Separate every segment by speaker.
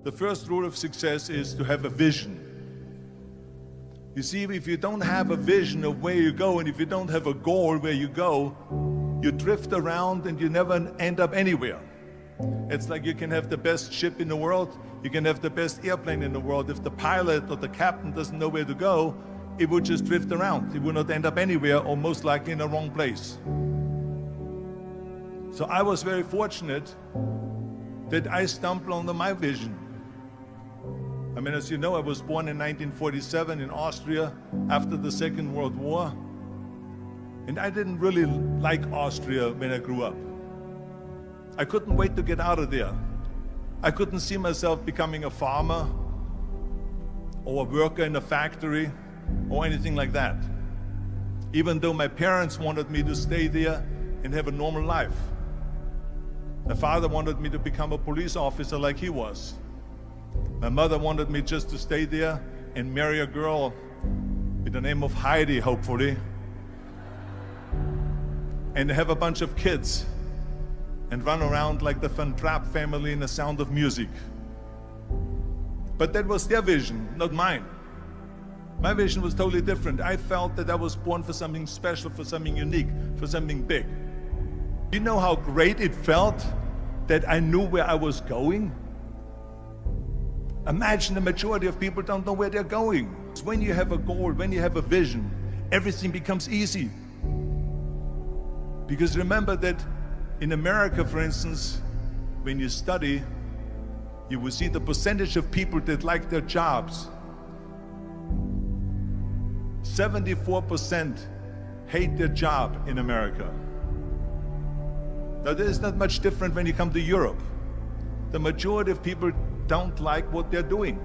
Speaker 1: The first rule of success is to have a vision. You see, if you don't have a vision of where you go, and if you don't have a goal where you go, you drift around and you never end up anywhere. It's like you can have the best ship in the world, you can have the best airplane in the world. If the pilot or the captain doesn't know where to go, it would just drift around. It would not end up anywhere, or most likely in the wrong place. So I was very fortunate that I stumbled onto my vision. I mean, as you know, I was born in 1947 in Austria after the Second World War. And I didn't really like Austria when I grew up. I couldn't wait to get out of there. I couldn't see myself becoming a farmer or a worker in a factory or anything like that. Even though my parents wanted me to stay there and have a normal life. My father wanted me to become a police officer like he was. My mother wanted me just to stay there and marry a girl with the name of Heidi, hopefully, and have a bunch of kids and run around like the Van Trapp family in The Sound of Music. But that was their vision, not mine. My vision was totally different. I felt that I was born for something special, for something unique, for something big. Do you know how great it felt that I knew where I was going? Imagine the majority of people don't know where they're going. When you have a goal, when you have a vision, everything becomes easy. Because remember that in America, for instance, when you study, you will see the percentage of people that like their jobs. 74% hate their job in America. Now, there is not much different when you come to Europe. The majority of people don't like what they're doing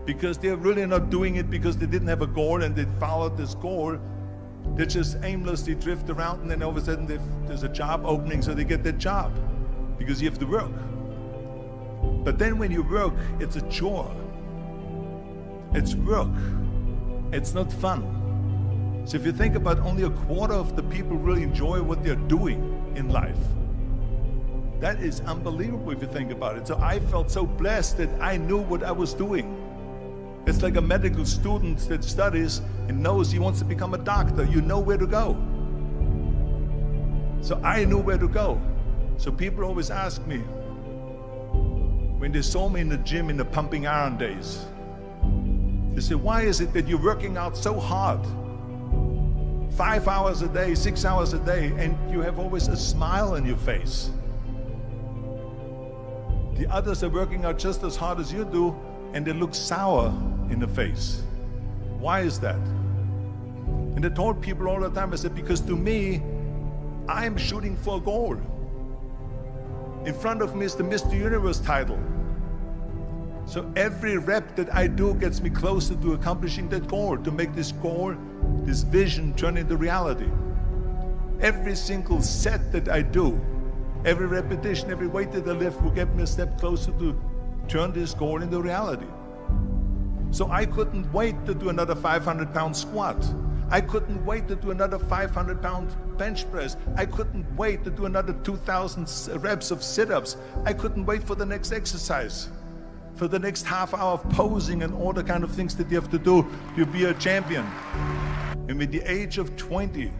Speaker 1: because they're really not doing it because they didn't have a goal and they followed this goal. They just aimlessly drift around, and then all of a sudden there's a job opening, so they get that job because you have to work. But then when you work, it's a chore. It's work. It's not fun. So if you think about, only a quarter of the people really enjoy what they're doing in life. That is unbelievable if you think about it. So I felt so blessed that I knew what I was doing. It's like a medical student that studies and knows he wants to become a doctor. You know where to go. So I knew where to go. So people always ask me, when they saw me in the gym in the pumping iron days, they say, why is it that you're working out so hard? 5 hours a day, 6 hours a day, and you have always a smile on your face. The others are working out just as hard as you do, and they look sour in the face. Why is that? And I told people all the time, I said, because to me, I'm shooting for a goal. In front of me is the Mr. Universe title. So every rep that I do gets me closer to accomplishing that goal, to make this goal, this vision turn into reality. Every single set that I do, every repetition, every weight that I lift will get me a step closer to turn this goal into reality. So I couldn't wait to do another 500-pound squat. I couldn't wait to do another 500-pound bench press. I couldn't wait to do another 2,000 reps of sit-ups. I couldn't wait for the next exercise, for the next half hour of posing and all the kind of things that you have to do to be a champion. And with the age of 20,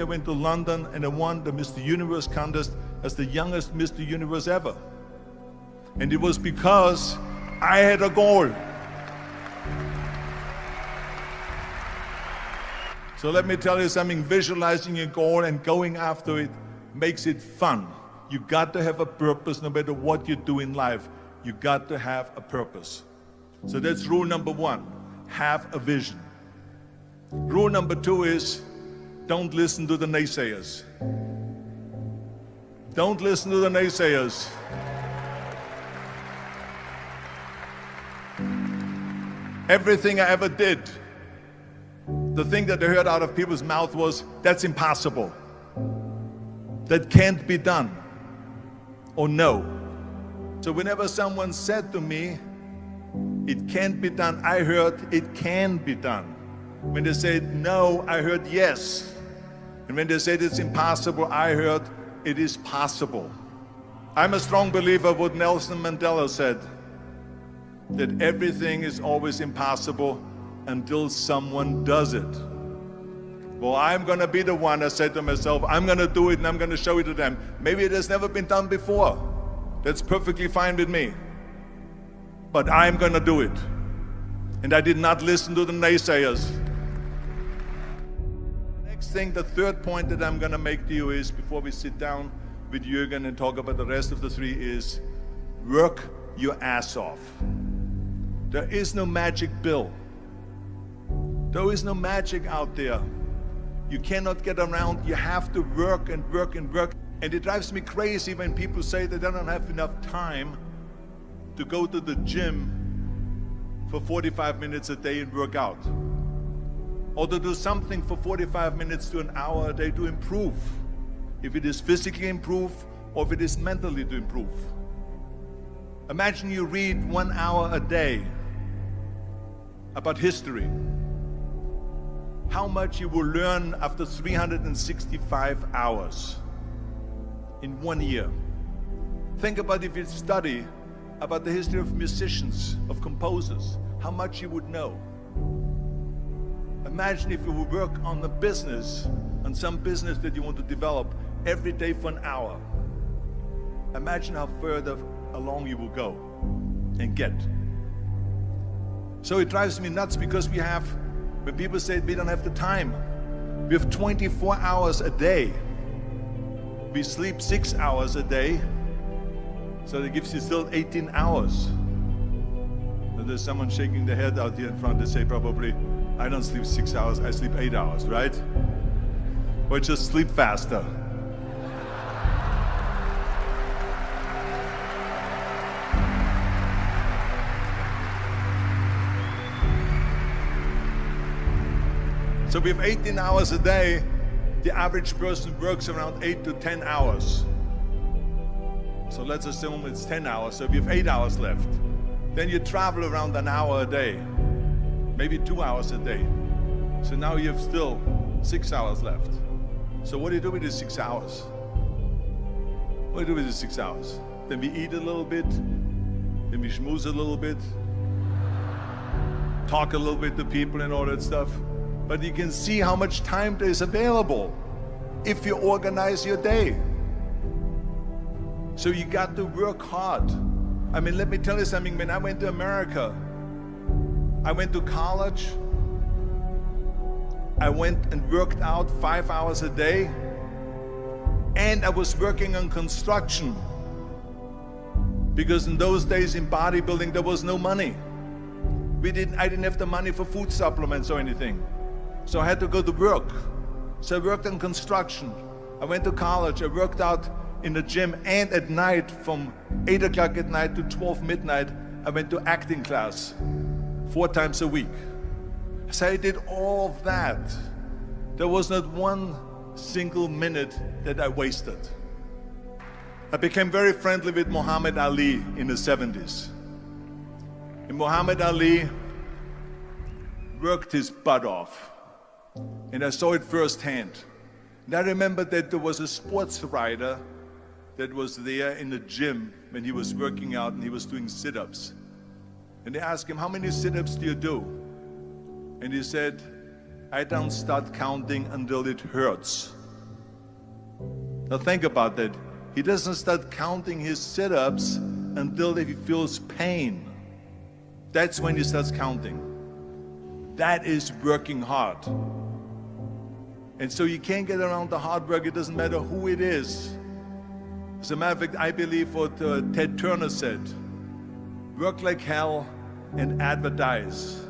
Speaker 1: I went to London and I won the Mr. Universe contest as the youngest Mr. Universe ever. And it was because I had a goal. So let me tell you something, visualizing a goal and going after it makes it fun. You got to have a purpose no matter what you do in life. You got to have a purpose. So that's rule number one, have a vision. Rule number two is, don't listen to the naysayers. Don't listen to the naysayers. Everything I ever did, the thing that I heard out of people's mouth was, that's impossible. That can't be done. Or no. So whenever someone said to me, it can't be done, I heard, it can be done. When they said no, I heard yes. And when they said it's impossible, I heard, it is possible. I'm a strong believer of what Nelson Mandela said, that everything is always impossible until someone does it. Well, I'm going to be the one, I said to myself, I'm going to do it and I'm going to show it to them. Maybe it has never been done before. That's perfectly fine with me. But I'm going to do it. And I did not listen to the naysayers. Next thing, the third point that I'm going to make to you is, before we sit down with Jürgen and talk about the rest of the three, is work your ass off. There is no magic pill. There is no magic out there. You cannot get around. You have to work and work and work. And it drives me crazy when people say that they don't have enough time to go to the gym for 45 minutes a day and work out, or to do something for 45 minutes to an hour a day to improve, if it is physically improve or if it is mentally to improve. Imagine you read 1 hour a day about history. How much you will learn after 365 hours in 1 year. Think about if you study about the history of musicians, of composers, how much you would know. Imagine if you would work on a business, on some business that you want to develop every day for an hour. Imagine how further along you will go and get. So it drives me nuts because when people say we don't have the time, we have 24 hours a day. We sleep 6 hours a day, so that gives you still 18 hours. And there's someone shaking their head out here in front. They say probably, I don't sleep 6 hours, I sleep 8 hours, right? Or just sleep faster. So we have 18 hours a day. The average person works around 8 to 10 hours. So let's assume it's 10 hours, so you have 8 hours left. Then you travel around an hour a day, maybe 2 hours a day. So now you have still 6 hours left. So what do you do with these 6 hours? What do you do with these 6 hours? Then we eat a little bit, then we schmooze a little bit, talk a little bit to people and all that stuff. But you can see how much time there is available if you organize your day. So you got to work hard. I mean, let me tell you something. When I went to America, I went to college. I went and worked out 5 hours a day. And I was working on construction. Because in those days in bodybuilding, there was no money. I didn't have the money for food supplements or anything. So I had to go to work. So I worked on construction. I went to college. I worked out in the gym, and at night from 8 o'clock at night to 12 midnight, I went to acting class 4 times a week. So I did all of that. There was not one single minute that I wasted. I became very friendly with Muhammad Ali in the 70s. And Muhammad Ali worked his butt off. And I saw it firsthand. And I remember that there was a sports writer that was there in the gym when he was working out and he was doing sit-ups. And they asked him, how many sit-ups do you do? And he said, I don't start counting until it hurts. Now think about that. He doesn't start counting his sit-ups until he feels pain. That's when he starts counting. That is working hard. And so you can't get around the hard work. It doesn't matter who it is. As a matter of fact, I believe what Ted Turner said, work like hell and advertise.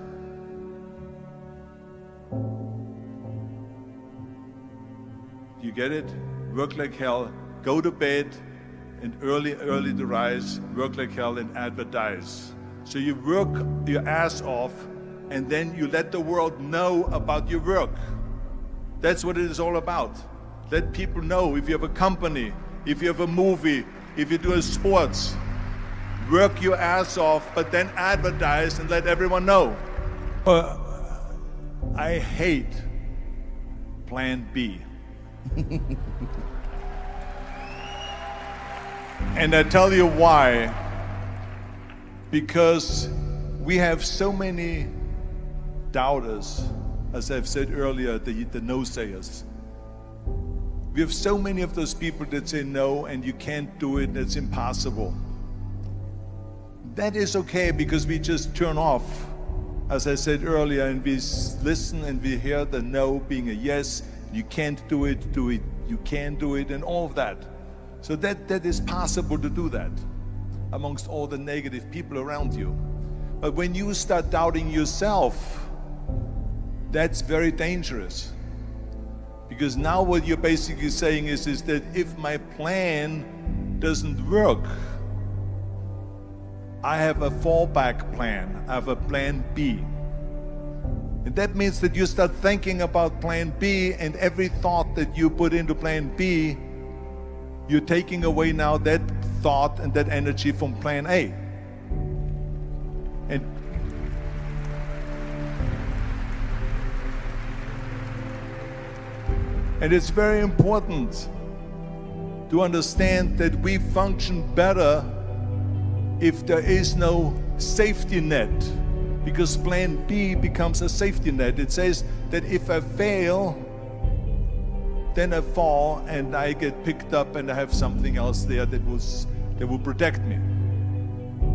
Speaker 1: You get it? Work like hell, go to bed, and early to rise, work like hell and advertise. So you work your ass off, and then you let the world know about your work. That's what it is all about. Let people know. If you have a company, if you have a movie, if you do a sports, work your ass off, but then advertise and let everyone know. I hate Plan B. And I tell you why. Because we have so many doubters, as I've said earlier, the no-sayers. We have so many of those people that say no, and you can't do it, it's impossible. That is okay, because we just turn off, as I said earlier, and we listen and we hear the no being a yes. You can't do it, you can do it, and all of that. So that is possible to do that amongst all the negative people around you. But when you start doubting yourself, that's very dangerous. Because now what you're basically saying is that if my plan doesn't work, I have a fallback plan, I have a plan B. And that means that you start thinking about plan B, and every thought that you put into plan B, you're taking away now that thought and that energy from plan A. And it's very important to understand that we function better if there is no safety net, because plan B becomes a safety net. It says that if I fail, then I fall and I get picked up and I have something else there that will protect me.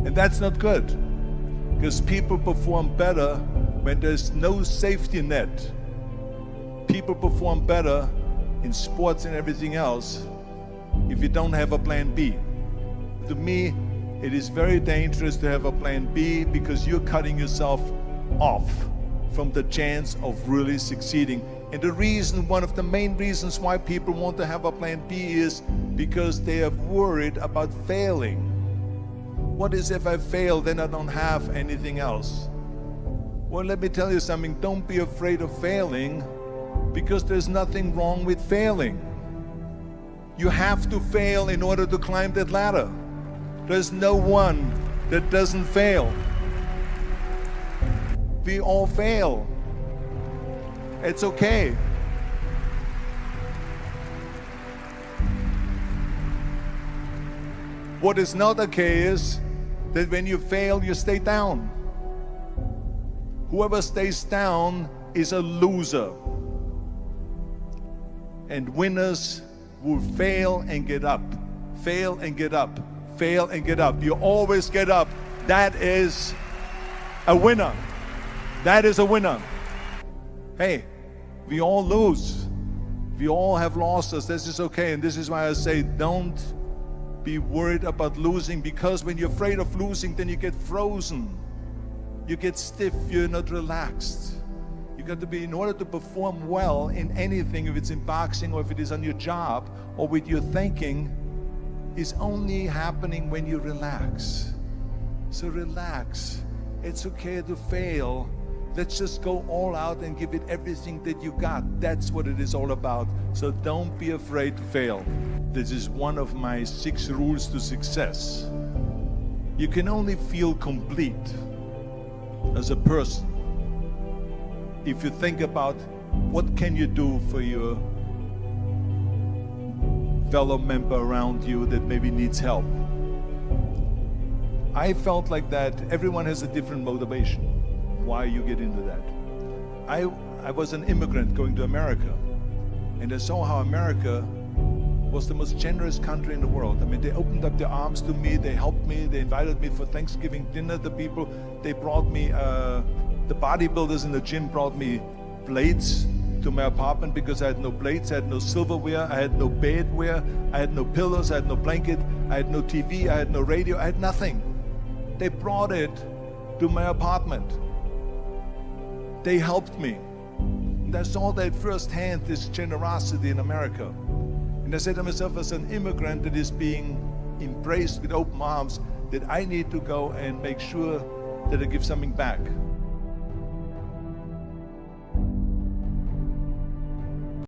Speaker 1: And that's not good, because people perform better when there's no safety net. People perform better in sports and everything else if you don't have a plan B. To me, it is very dangerous to have a plan B, because you're cutting yourself off from the chance of really succeeding. And the reason, one of the main reasons why people want to have a plan B is because they are worried about failing. What is if I fail, then I don't have anything else? Well, let me tell you something, don't be afraid of failing, because there's nothing wrong with failing. You have to fail in order to climb that ladder. There's no one that doesn't fail. We all fail. It's okay. What is not okay is that when you fail, you stay down. Whoever stays down is a loser. And winners will fail and get up, fail and get up, fail and get up. You always get up. That is a winner. That is a winner. Hey, we all lose. We all have losses. This is okay. And this is why I say don't be worried about losing, because when you're afraid of losing, then you get frozen. You get stiff. You're not relaxed. You got to be, in order to perform well in anything, if it's in boxing or if it is on your job or with your thinking, is only happening when you relax. So relax. It's okay to fail. Let's just go all out and give it everything that you got. That's what it is all about. So don't be afraid to fail. This is one of my 6 rules to success. You can only feel complete as a person if you think about what can you do for your fellow member around you that maybe needs help. I felt like that. Everyone has a different motivation why you get into that. I was an immigrant going to America, and I saw how America was the most generous country in the world. I mean, they opened up their arms to me, they helped me, they invited me for Thanksgiving dinner. The people, they brought me, the bodybuilders in the gym brought me plates to my apartment because I had no plates, I had no silverware, I had no bedware, I had no pillows, I had no blanket, I had no TV, I had no radio, I had nothing. They brought it to my apartment. They helped me. And I saw that firsthand, this generosity in America. And I said to myself, as an immigrant that is being embraced with open arms, that I need to go and make sure that I give something back.